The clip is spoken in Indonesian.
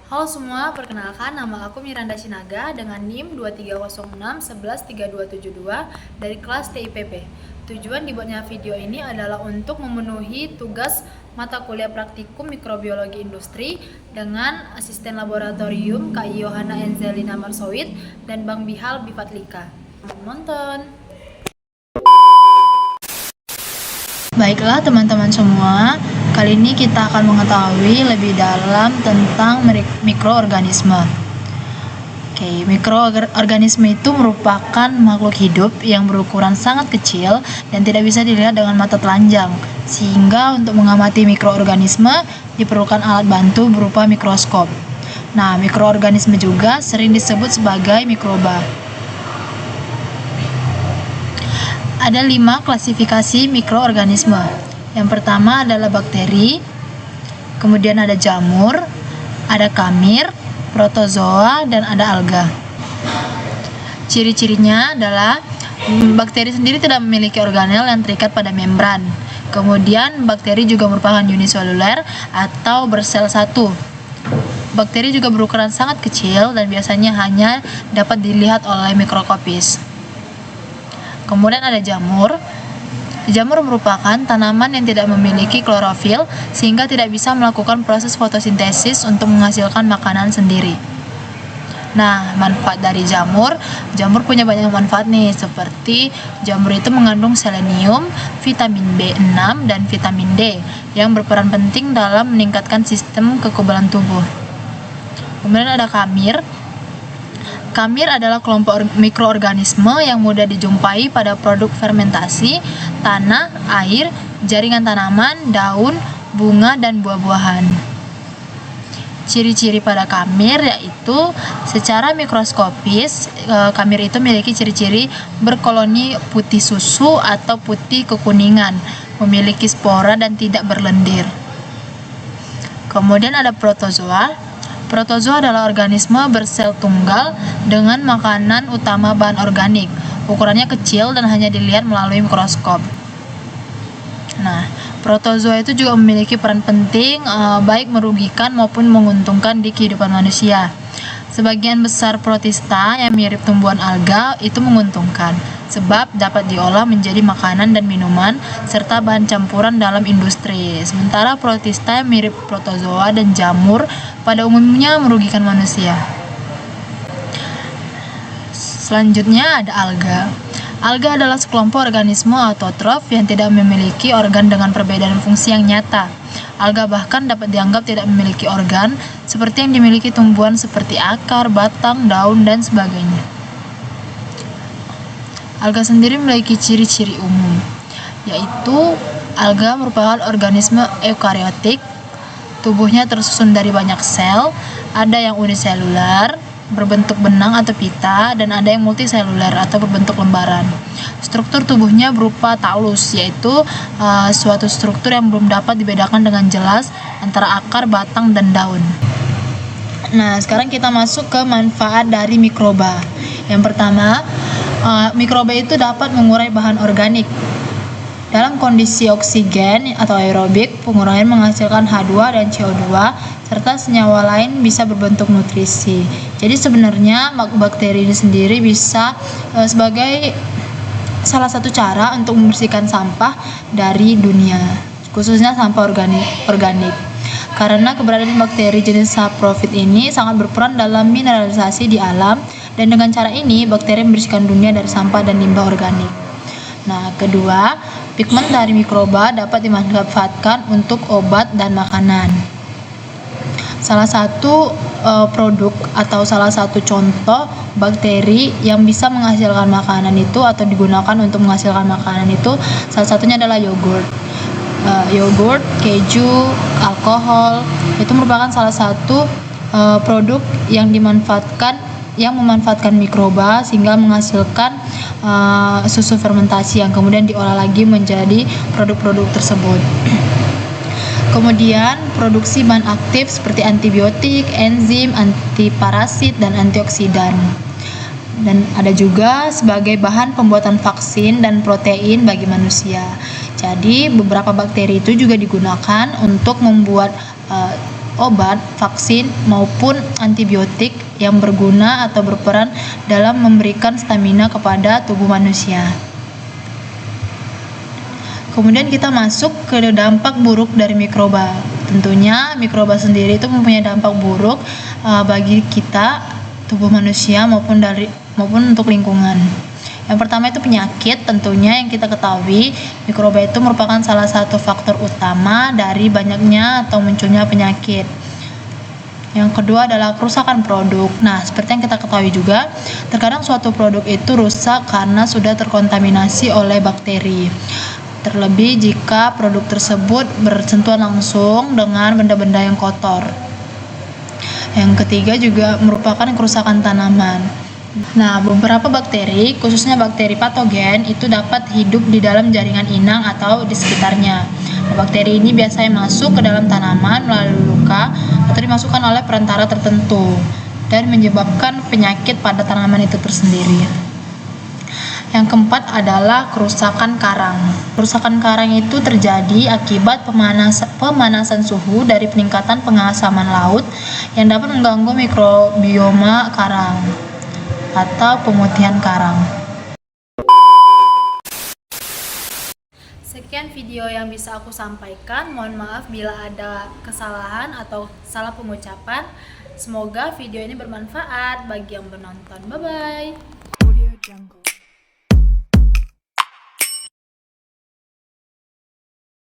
Halo semua, perkenalkan nama aku Miranda Sinaga dengan NIM 2306113272 dari kelas TIPP. Tujuan dibuatnya video ini adalah untuk memenuhi tugas mata kuliah praktikum mikrobiologi industri dengan asisten laboratorium Kak Yohana Enzelina Marsowit dan Bang Bihal Bifatlika. Nonton. Baiklah teman-teman semua, kali ini kita akan mengetahui lebih dalam tentang mikroorganisme. Mikroorganisme itu merupakan makhluk hidup yang berukuran sangat kecil dan tidak bisa dilihat dengan mata telanjang. Sehingga untuk mengamati mikroorganisme diperlukan alat bantu berupa mikroskop. Nah, mikroorganisme juga sering disebut sebagai mikroba. Ada 5 klasifikasi mikroorganisme. Yang pertama adalah bakteri, kemudian ada jamur, ada kamir, protozoa, dan ada alga. Ciri-cirinya adalah bakteri sendiri tidak memiliki organel yang terikat pada membran. Kemudian bakteri juga merupakan uniseluler atau bersel satu. Bakteri juga berukuran sangat kecil dan biasanya hanya dapat dilihat oleh mikroskopis. Kemudian ada jamur. Jamur merupakan tanaman yang tidak memiliki klorofil sehingga tidak bisa melakukan proses fotosintesis untuk menghasilkan makanan sendiri. Nah, manfaat dari jamur punya banyak manfaat nih, seperti jamur itu mengandung selenium, vitamin B6 dan vitamin D yang berperan penting dalam meningkatkan sistem kekebalan tubuh. Kemudian ada kamir. Kamir adalah kelompok mikroorganisme yang mudah dijumpai pada produk fermentasi, tanah, air, jaringan tanaman, daun, bunga, dan buah-buahan. Ciri-ciri pada kamir yaitu secara mikroskopis, kamir itu memiliki ciri-ciri berkoloni putih susu atau putih kekuningan, memiliki spora dan tidak berlendir. Kemudian ada protozoa. Protozoa adalah organisme bersel tunggal dengan makanan utama bahan organik. Ukurannya kecil dan hanya dilihat melalui mikroskop. Nah, protozoa itu juga memiliki peran penting, baik merugikan maupun menguntungkan di kehidupan manusia. Sebagian besar protista yang mirip tumbuhan alga itu menguntungkan, sebab dapat diolah menjadi makanan dan minuman, serta bahan campuran dalam industri. Sementara protista yang mirip protozoa dan jamur pada umumnya merugikan manusia. Selanjutnya ada alga. Alga adalah sekelompok organisme autotrof yang tidak memiliki organ dengan perbedaan fungsi yang nyata. Alga bahkan dapat dianggap tidak memiliki organ, seperti yang dimiliki tumbuhan seperti akar, batang, daun, dan sebagainya. Alga sendiri memiliki ciri-ciri umum, yaitu alga merupakan organisme eukariotik. Tubuhnya tersusun dari banyak sel, ada yang uniseluler, berbentuk benang atau pita, dan ada yang multiseluler atau berbentuk lembaran. Struktur tubuhnya berupa talus, yaitu suatu struktur yang belum dapat dibedakan dengan jelas antara akar, batang, dan daun. Nah, sekarang kita masuk ke manfaat dari mikroba. Yang pertama, mikroba itu dapat mengurai bahan organik. Dalam kondisi oksigen atau aerobik, penguraian menghasilkan H2 dan CO2 serta senyawa lain bisa berbentuk nutrisi. Jadi sebenarnya bakteri ini sendiri bisa sebagai salah satu cara untuk membersihkan sampah dari dunia, khususnya sampah organik. Karena keberadaan bakteri jenis saprofit ini sangat berperan dalam mineralisasi di alam, dan dengan cara ini bakteri membersihkan dunia dari sampah dan limbah organik. Nah, kedua, pigmen dari mikroba dapat dimanfaatkan untuk obat dan makanan. Salah satu produk atau salah satu contoh bakteri yang bisa menghasilkan makanan itu atau digunakan untuk menghasilkan makanan itu salah satunya adalah yogurt. Yogurt, keju, alkohol itu merupakan salah satu produk yang memanfaatkan mikroba sehingga menghasilkan susu fermentasi yang kemudian diolah lagi menjadi produk-produk tersebut. Kemudian produksi bahan aktif seperti antibiotik, enzim, antiparasit, dan antioksidan. Dan ada juga sebagai bahan pembuatan vaksin dan protein bagi manusia. Jadi beberapa bakteri itu juga digunakan untuk membuat obat, vaksin, maupun antibiotik yang berguna atau berperan dalam memberikan stamina kepada tubuh manusia. Kemudian kita masuk ke dampak buruk dari mikroba. Tentunya mikroba sendiri itu mempunyai dampak buruk bagi kita, tubuh manusia maupun untuk lingkungan. Yang pertama itu penyakit. Tentunya yang kita ketahui, mikroba itu merupakan salah satu faktor utama dari banyaknya atau munculnya penyakit. Yang kedua adalah kerusakan produk. Nah, seperti yang kita ketahui juga, terkadang suatu produk itu rusak karena sudah terkontaminasi oleh bakteri. Terlebih jika produk tersebut bersentuhan langsung dengan benda-benda yang kotor. Yang ketiga juga merupakan kerusakan tanaman. Nah, beberapa bakteri, khususnya bakteri patogen, itu dapat hidup di dalam jaringan inang atau di sekitarnya. Nah, bakteri ini biasanya masuk ke dalam tanaman melalui luka atau dimasukkan oleh perantara tertentu dan menyebabkan penyakit pada tanaman itu tersendiri. Yang keempat adalah kerusakan karang. Kerusakan karang itu terjadi akibat pemanasan suhu dari peningkatan pengasaman laut yang dapat mengganggu mikrobioma karang atau pemutihan karang. Sekian video yang bisa aku sampaikan. Mohon maaf bila ada kesalahan atau salah pengucapan. Semoga video ini bermanfaat bagi yang menonton. Bye bye.